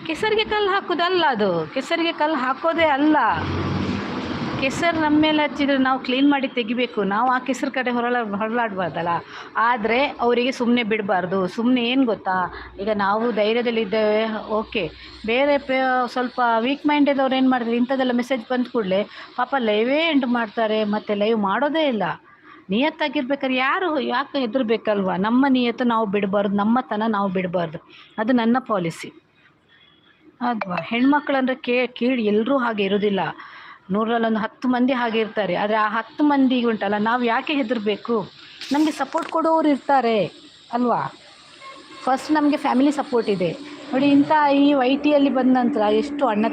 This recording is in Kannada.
ಕೆಸರಿಗೆ ಕಲ್ಲು ಹಾಕೋದಲ್ಲ ಅದು, ಕೆಸರಿಗೆ ಕಲ್ಲು ಹಾಕೋದೇ ಅಲ್ಲ. ಕೆಸರು ನಮ್ಮ ಮೇಲೆ ಹಚ್ಚಿದ್ರೆ ನಾವು ಕ್ಲೀನ್ ಮಾಡಿ ತೆಗಿಬೇಕು, ನಾವು ಆ ಕೆಸರು ಕಡೆ ಹೊರಳಾಡಬಾರ್ದಲ್ಲ. ಆದರೆ ಅವರಿಗೆ ಸುಮ್ಮನೆ ಬಿಡಬಾರ್ದು. ಸುಮ್ಮನೆ ಏನು ಗೊತ್ತಾ, ಈಗ ನಾವು ಧೈರ್ಯದಲ್ಲಿದ್ದೇವೆ, ಓಕೆ. ಬೇರೆ ಸ್ವಲ್ಪ ವೀಕ್ ಮೈಂಡ್ ಇದ್ದವ್ರು ಏನು ಮಾಡ್ತಾರೆ, ಇಂಥದ್ದೆಲ್ಲ ಮೆಸೇಜ್ ಬಂದ ಕೂಡಲೇ ಪಾಪ ಲೈವೇ ಎಂಡ್ ಮಾಡ್ತಾರೆ, ಮತ್ತು ಲೈವ್ ಮಾಡೋದೇ ಇಲ್ಲ. ನಿಯತ್ತಾಗಿರ್ಬೇಕಾದ್ರೆ ಯಾಕೆ ಹೆದರ್ಬೇಕಲ್ವ? ನಮ್ಮ ನಿಯತ್ತು ನಾವು ಬಿಡಬಾರ್ದು, ನಮ್ಮತನ ನಾವು ಬಿಡಬಾರ್ದು. ಅದು ನನ್ನ ಪಾಲಿಸಿ ಅಲ್ವಾ. ಹೆಣ್ಮಕ್ಳಂದ್ರೆ ಕೀಳು ಎಲ್ಲರೂ ಹಾಗೆ ಇರೋದಿಲ್ಲ, 100ರಲ್ಲಿ 10 ಮಂದಿ ಹಾಗೆ ಇರ್ತಾರೆ. ಆದರೆ ಆ 10 ಮಂದಿಗೆ ಉಂಟಲ್ಲ, ನಾವು ಯಾಕೆ ಹೆದರಬೇಕು? ನಮಗೆ ಸಪೋರ್ಟ್ ಕೊಡೋರು ಇರ್ತಾರೆ ಅಲ್ವಾ. ಫಸ್ಟ್ ನಮಗೆ ಫ್ಯಾಮಿಲಿ ಸಪೋರ್ಟ್ ಇದೆ ನೋಡಿ. ಇಂಥ ಈ YT ಯಲ್ಲಿ ಬಂದ ನಂತರ ಎಷ್ಟು ಅಣ್ಣ